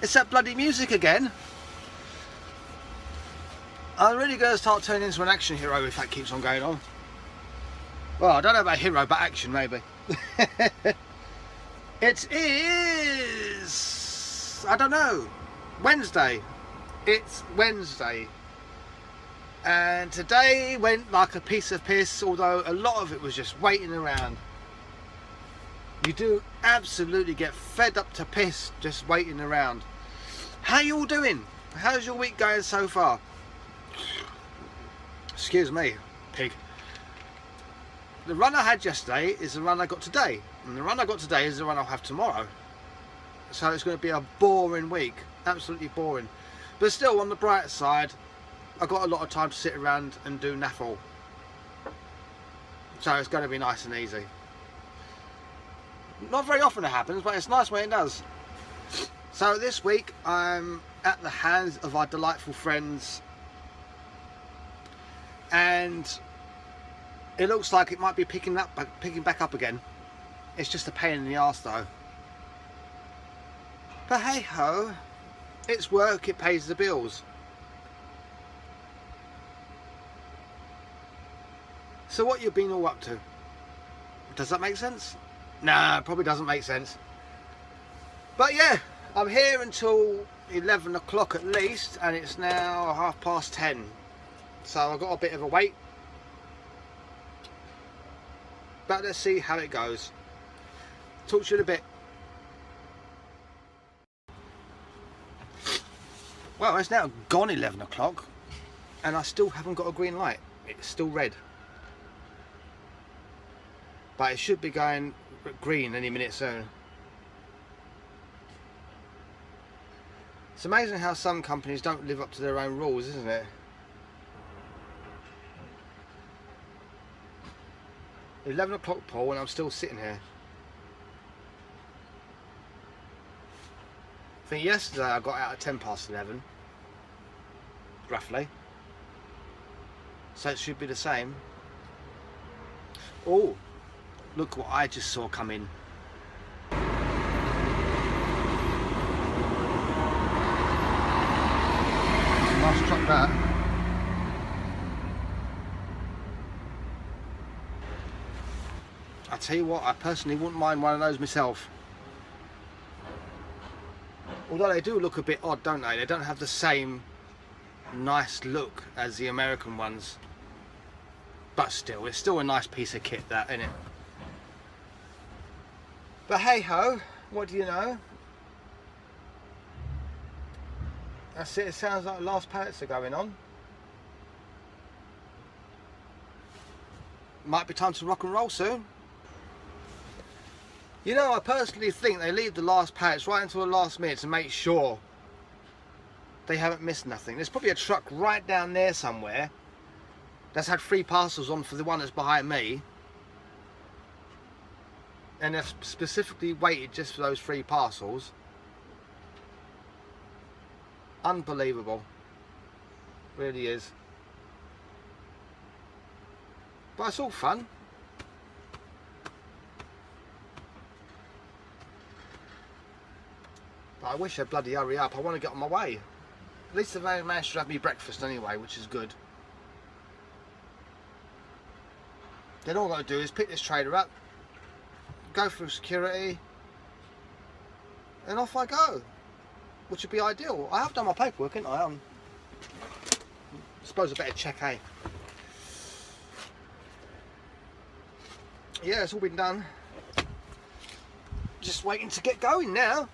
It's that bloody music again. I'm really going to start turning into an action hero if that keeps on going on. Well, I don't know about hero, but action maybe. It is, I don't know, Wednesday. It's Wednesday. And today went like a piece of piss, although a lot of it was just waiting around. You do absolutely get fed up to piss just waiting around. How you all doing? How's your week going so far? Excuse me, pig. The run I had yesterday is the run I got today, and the run I got today is the run I'll have tomorrow. So it's going to be a boring week, absolutely boring. But still, on the bright side, I've got a lot of time to sit around and do naffle. So it's going to be nice and easy. Not very often it happens, but it's nice when it does. So this week I'm at the hands of our delightful friends, and it looks like it might be picking back up again. It's just a pain in the arse though. But hey ho, it's work, it pays the bills. So what you've been all up to? Does that make sense? Nah, probably doesn't make sense. But yeah, I'm here until 11 o'clock at least, and it's now 10:30. So I've got a bit of a wait. But let's see how it goes. Talk to you in a bit. Well, it's now gone 11 o'clock and I still haven't got a green light. It's still red. But it should be going green any minute soon. It's amazing how some companies don't live up to their own rules, isn't it? It's 11 o'clock, Paul, and I'm still sitting here. I think yesterday I got out at 11:10, roughly. So it should be the same. Oh, look what I just saw come in. Nice truck that. I tell you what, I personally wouldn't mind one of those myself. Although they do look a bit odd, don't they? They don't have the same nice look as the American ones. But still, it's still a nice piece of kit, that, isn't it? But hey ho, what do you know? That's it, it sounds like the last pallets are going on. Might be time to rock and roll soon. You know, I personally think they leave the last pallets right until the last minute to make sure they haven't missed nothing. There's probably a truck right down there somewhere that's had 3 parcels on for the one that's behind me, and they've specifically waited just for those 3 parcels. Unbelievable, really is. But it's all fun. But I wish they'd bloody hurry up. I want to get on my way. At least they've managed to have me breakfast anyway, which is good. Then all I've got to do is pick this trailer up, go through security, and off I go. Which would be ideal. I have done my paperwork, haven't I? I suppose I better check, eh? Yeah, it's all been done. Just waiting to get going now.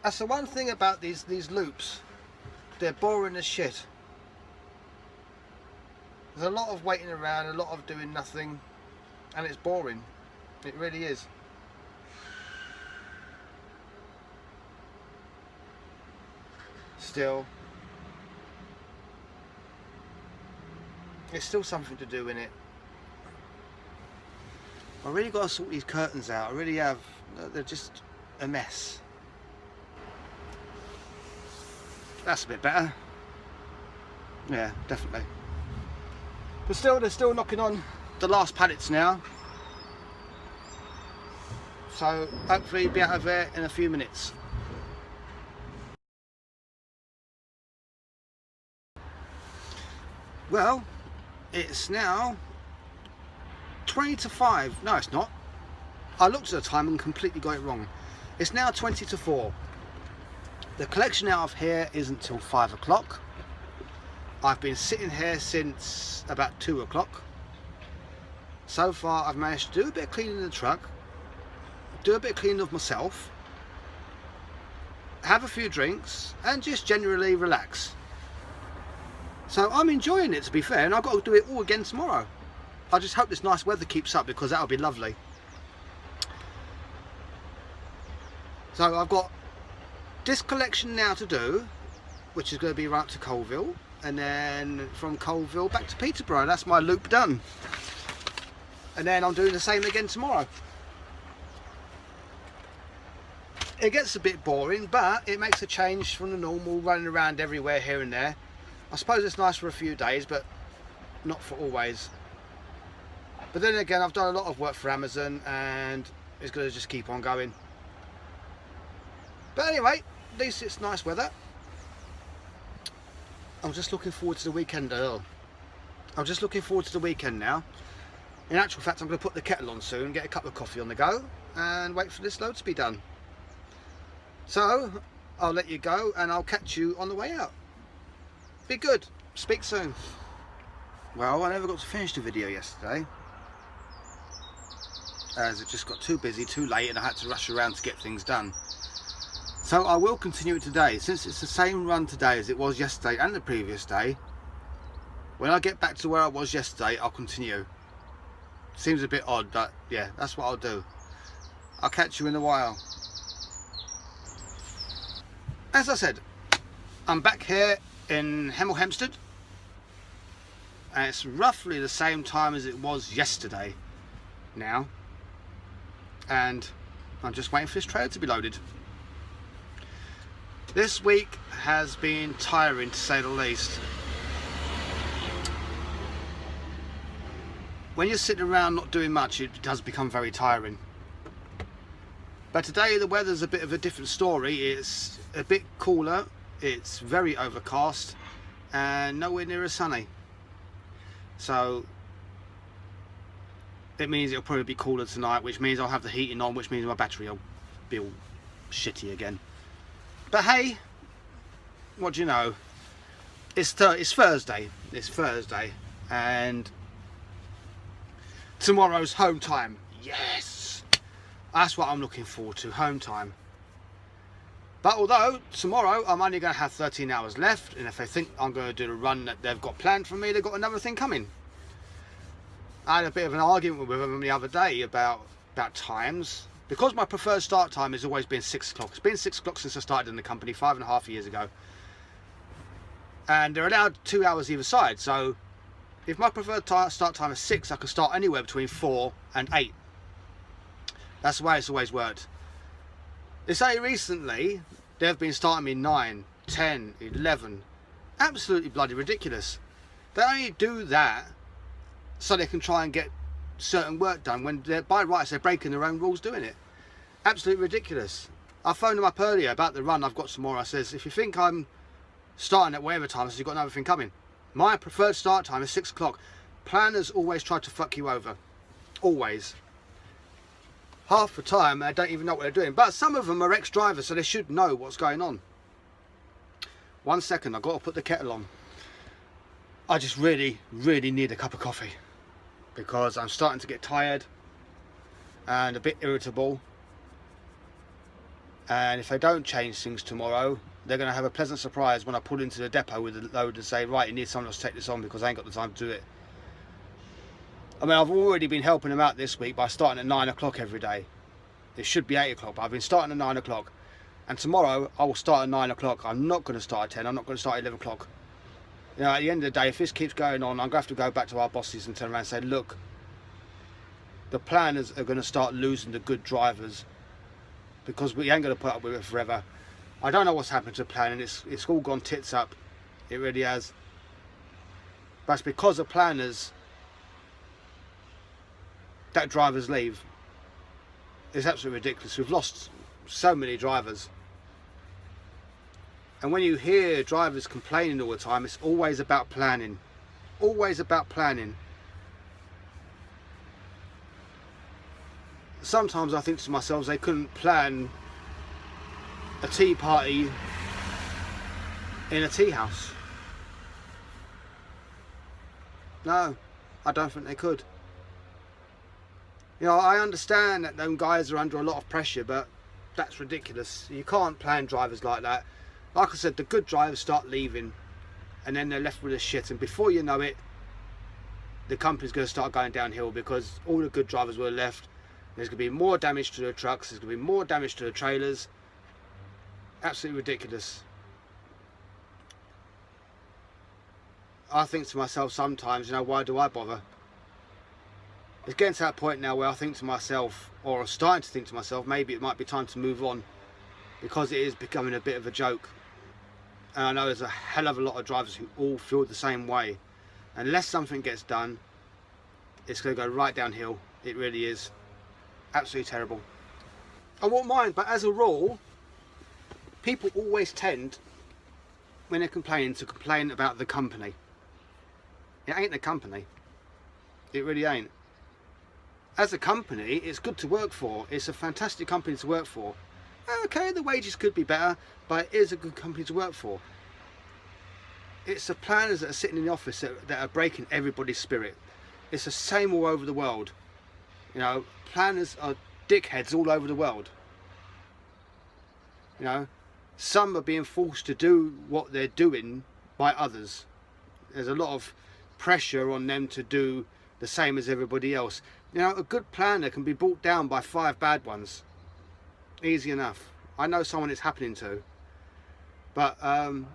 That's the one thing about these loops. They're boring as shit. There's a lot of waiting around, a lot of doing nothing, and it's boring. It really is. Still, there's still something to do in it. I really got to sort these curtains out. I really have. They're just a mess. That's a bit better. Yeah, definitely. But still, they're still knocking on the last pallets now. So hopefully be out of there in a few minutes. Well, it's now 20 to 5. No, it's not. I looked at the time and completely got it wrong. It's now 20 to 4. The collection out of here isn't till 5 o'clock. I've been sitting here since about 2 o'clock. So far I've managed to do a bit of cleaning in the truck, do a bit of cleaning of myself, have a few drinks and just generally relax. So I'm enjoying it, to be fair, and I've got to do it all again tomorrow. I just hope this nice weather keeps up, because that'll be lovely. So I've got this collection now to do, which is going to be right up to Coalville, and then from Coalville back to Peterborough. That's my loop done. And then I'm doing the same again tomorrow. It gets a bit boring, but it makes a change from the normal running around everywhere here and there. I suppose it's nice for a few days, but not for always. But then again, I've done a lot of work for Amazon, and it's going to just keep on going. But anyway, at least it's nice weather. I'm just looking forward to the weekend. I'm just looking forward to the weekend now. In actual fact, I'm going to put the kettle on soon, get a cup of coffee on the go, and wait for this load to be done. So I'll let you go, and I'll catch you on the way out. Be good. Speak soon. Well, I never got to finish the video yesterday, as it just got too busy, too late, and I had to rush around to get things done. So I will continue it today, since it's the same run today as it was yesterday and the previous day. When I get back to where I was yesterday, I'll continue. Seems a bit odd, but yeah, that's what I'll do. I'll catch you in a while. As I said, I'm back here in Hemel Hempstead, and it's roughly the same time as it was yesterday now, and I'm just waiting for this trailer to be loaded. This week has been tiring, to say the least. When you're sitting around not doing much, it does become very tiring. But today the weather's a bit of a different story. It's a bit cooler, it's very overcast, and nowhere near as sunny. So it means it'll probably be cooler tonight, which means I'll have the heating on, which means my battery will be all shitty again. But hey, what do you know? It's Thursday. It's Thursday, and tomorrow's home time. Yes, that's what I'm looking forward to, home time. But although tomorrow I'm only going to have 13 hours left, and if they think I'm going to do the run that they've got planned for me, they've got another thing coming. I had a bit of an argument with them the other day about times, because my preferred start time has always been 6 o'clock. It's been 6 o'clock since I started in the company 5.5 years ago, and they're allowed 2 hours either side. So if my preferred start time is 6, I can start anywhere between 4 and 8. That's the way it's always worked. They say recently they've been starting me 9, 10, 11. Absolutely bloody ridiculous. They only do that so they can try and get certain work done, when they're, by rights, they're breaking their own rules doing it. Absolutely ridiculous. I phoned them up earlier about the run I've got tomorrow. I says, if you think I'm starting at whatever time, I says, you've got another thing coming. My preferred start time is 6 o'clock. Planners always try to fuck you over. Always. Half the time they don't even know what they're doing, but some of them are ex-drivers, so they should know what's going on. 1 second, I've got to put the kettle on. I just really need a cup of coffee, because I'm starting to get tired and a bit irritable, and if they don't change things tomorrow, they're going to have a pleasant surprise when I pull into the depot with a load and say, right, you need someone else to take this on, because I ain't got the time to do it. I mean, I've already been helping them out this week by starting at 9 o'clock every day. It should be 8 o'clock, but I've been starting at 9 o'clock. And tomorrow, I will start at 9 o'clock. I'm not going to start at 10. I'm not going to start at 11 o'clock. You know, at the end of the day, if this keeps going on, I'm going to have to go back to our bosses and turn around and say, look, the planners are going to start losing the good drivers, because we ain't going to put up with it forever. I don't know what's happened to planning. It's all gone tits up. It really has. But it's because of planners that drivers leave. It's absolutely ridiculous. We've lost so many drivers, and when you hear drivers complaining all the time, it's always about planning. always about planning. Sometimes I think to myself, they couldn't plan a tea party in a tea house. No, I don't think they could. You know, I understand that them guys are under a lot of pressure, but that's ridiculous. You can't plan drivers like that. Like I said, the good drivers start leaving, and then they're left with the shit, and before you know it, the company's going to start going downhill, because all the good drivers were left. There's going to be more damage to the trucks, there's going to be more damage to the trailers. Absolutely ridiculous. I think to myself sometimes, you know, why do I bother? It's getting to that point now where I think to myself, or I'm starting to think to myself, maybe it might be time to move on, because it is becoming a bit of a joke. And I know there's a hell of a lot of drivers who all feel the same way. Unless something gets done, it's going to go right downhill. It really is. Absolutely terrible. I won't mind, but as a rule, people always tend, when they're complaining, to complain about the company. It ain't the company. It really ain't. As a company, it's good to work for. It's a fantastic company to work for. Okay, the wages could be better, but it is a good company to work for. It's the planners that are sitting in the office that are breaking everybody's spirit. It's the same all over the world. You know, planners are dickheads all over the world. You know, some are being forced to do what they're doing by others. There's a lot of pressure on them to do the same as everybody else. You know, a good planner can be brought down by 5 bad ones. Easy enough. I know someone it's happening to. But, and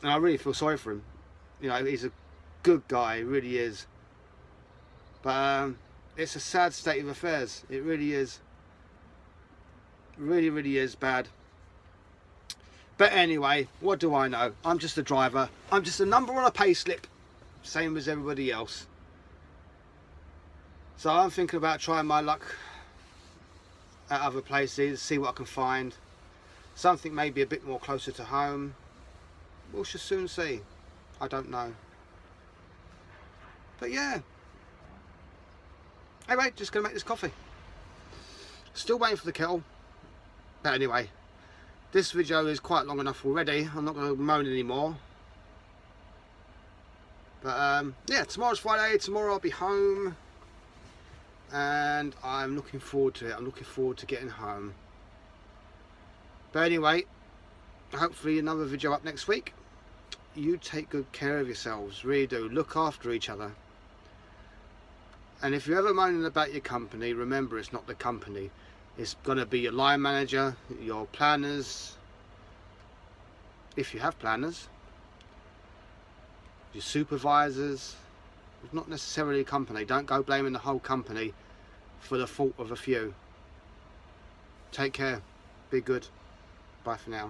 I really feel sorry for him. You know, he's a good guy, he really is. But it's a sad state of affairs. It really is. Really, really is bad. But anyway, what do I know? I'm just a driver. I'm just a number on a pay slip. Same as everybody else. So I'm thinking about trying my luck at other places, see what I can find. Something maybe a bit more closer to home. We shall soon see. I don't know. But yeah. Anyway, just going to make this coffee. Still waiting for the kettle. But anyway, this video is quite long enough already. I'm not going to moan anymore. But yeah, tomorrow's Friday. Tomorrow I'll be home. And I'm looking forward to it. I'm looking forward to getting home. But anyway, hopefully another video up next week. You take good care of yourselves, really do. Look after each other. And if you're ever moaning about your company, remember it's not the company. It's going to be your line manager, your planners, if you have planners, your supervisors. It's not necessarily a company. Don't go blaming the whole company for the fault of a few. Take care. Be good. Bye for now.